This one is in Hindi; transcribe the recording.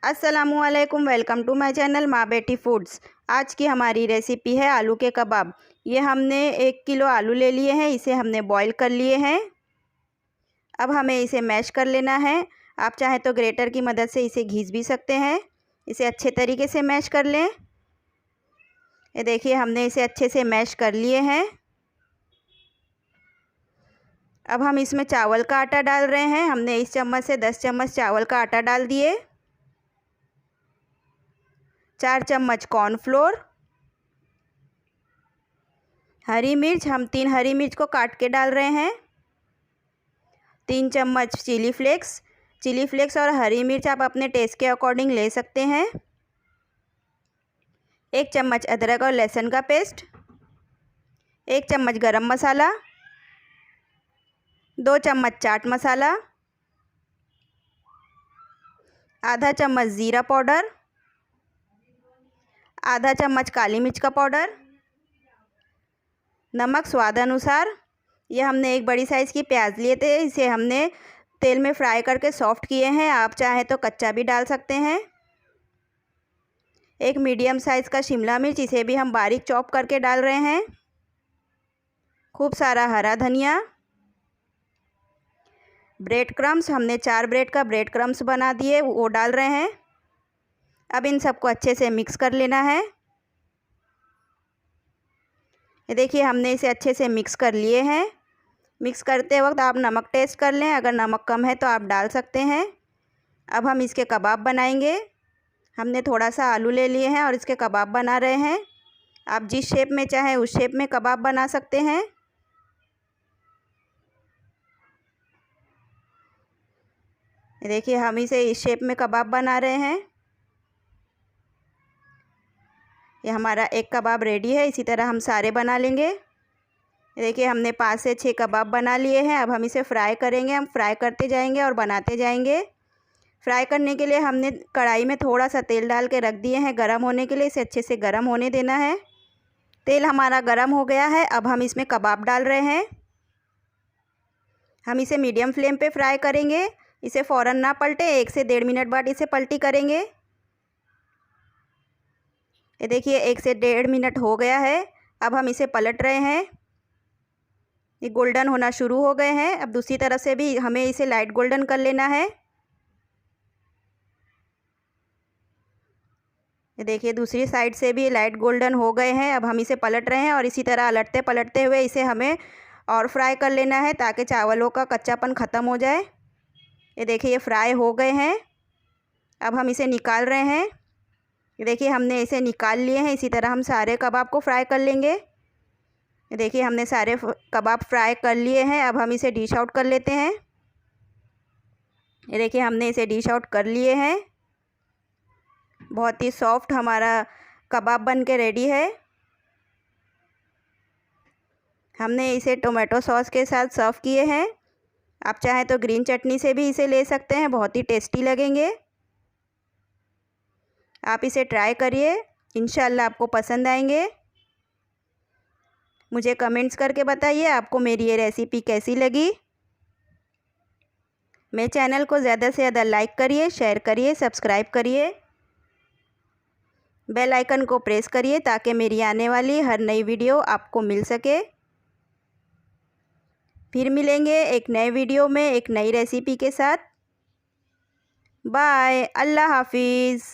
अस्सलामुअलैकुम, वेलकम टू माय चैनल माँ बेटी फूड्स। आज की हमारी रेसिपी है आलू के कबाब। ये हमने 1 किलो आलू ले लिए हैं, इसे हमने बॉईल कर लिए हैं। अब हमें इसे मैश कर लेना है। आप चाहें तो ग्रेटर की मदद से इसे घिस भी सकते हैं। इसे अच्छे तरीके से मैश कर लें। ये देखिए, हमने इसे अच्छे से मैश कर लिए हैं। अब हम इसमें चावल का आटा डाल रहे हैं। हमने इस चम्मच से 10 चम्मच चावल का आटा डाल दिए। 4 चम्मच कॉर्नफ्लोर। हरी मिर्च, हम 3 हरी मिर्च को काट के डाल रहे हैं। 3 चम्मच चिली फ्लेक्स। चिली फ्लेक्स और हरी मिर्च आप अपने टेस्ट के अकॉर्डिंग ले सकते हैं। 1 चम्मच अदरक और लहसुन का पेस्ट। 1 चम्मच गरम मसाला। 2 चम्मच चाट मसाला। आधा चम्मच ज़ीरा पाउडर। आधा चम्मच काली मिर्च का पाउडर। नमक स्वाद अनुसार। ये हमने एक बड़ी साइज़ की प्याज लिए थे, इसे हमने तेल में फ्राई करके सॉफ्ट किए हैं। आप चाहें तो कच्चा भी डाल सकते हैं। एक मीडियम साइज़ का शिमला मिर्च, इसे भी हम बारीक चॉप करके डाल रहे हैं। खूब सारा हरा धनिया। ब्रेड क्रम्स, हमने 4 ब्रेड का ब्रेड क्रम्स बना दिए, वो डाल रहे हैं। अब इन सबको अच्छे से मिक्स कर लेना है। ये देखिए, हमने इसे अच्छे से मिक्स कर लिए हैं। मिक्स करते वक्त आप नमक टेस्ट कर लें, अगर नमक कम है तो आप डाल सकते हैं। अब हम इसके कबाब बनाएंगे। हमने थोड़ा सा आलू ले लिए हैं और इसके कबाब बना रहे हैं। आप जिस शेप में चाहें उस शेप में कबाब बना सकते हैं। देखिए, हम इसे इस शेप में कबाब बना रहे हैं। ये हमारा एक कबाब रेडी है। इसी तरह हम सारे बना लेंगे। देखिए, हमने 5 से 6 कबाब बना लिए हैं। अब हम इसे फ्राई करेंगे। हम फ्राई करते जाएंगे और बनाते जाएंगे। फ्राई करने के लिए हमने कढ़ाई में थोड़ा सा तेल डाल के रख दिए हैं गरम होने के लिए। इसे अच्छे से गरम होने देना है। तेल हमारा गरम हो गया है। अब हम इसमें कबाब डाल रहे हैं। हम इसे मीडियम फ्लेम पे फ्राई करेंगे। इसे फ़ौरन ना पलटे, 1 से 1.5 मिनट बाद इसे पलटी करेंगे। ये देखिए, 1 से 1.5 मिनट हो गया है। अब हम इसे पलट रहे हैं। ये गोल्डन होना शुरू हो गए हैं। अब दूसरी तरफ से भी हमें इसे लाइट गोल्डन कर लेना है। ये देखिए, दूसरी साइड से भी लाइट गोल्डन हो गए हैं। अब हम इसे पलट रहे हैं और इसी तरह अलटते पलटते हुए इसे हमें और फ्राई कर लेना है ताकि चावलों का कच्चापन ख़त्म हो जाए। ये देखिए, ये फ्राई हो गए हैं। अब हम इसे निकाल रहे हैं। ये देखिए, हमने इसे निकाल लिए हैं। इसी तरह हम सारे कबाब को फ्राई कर लेंगे। ये देखिए, हमने सारे कबाब फ्राई कर लिए हैं। अब हम इसे डिश आउट कर लेते हैं। ये देखिए, हमने इसे डिश आउट कर लिए हैं। बहुत ही सॉफ्ट हमारा कबाब बन के रेडी है। हमने इसे टोमेटो सॉस के साथ सर्व किए हैं। आप चाहें तो ग्रीन चटनी से भी इसे ले सकते हैं, बहुत ही टेस्टी लगेंगे। आप इसे ट्राई करिए, इंशाल्लाह आपको पसंद आएंगे। मुझे कमेंट्स करके बताइए आपको मेरी ये रेसिपी कैसी लगी। मेरे चैनल को ज़्यादा से ज़्यादा लाइक करिए, शेयर करिए, सब्सक्राइब करिए। बेल आइकन को प्रेस करिए ताकि मेरी आने वाली हर नई वीडियो आपको मिल सके। फिर मिलेंगे एक नए वीडियो में एक नई रेसिपी के साथ। बाय, अल्लाह हाफिज़।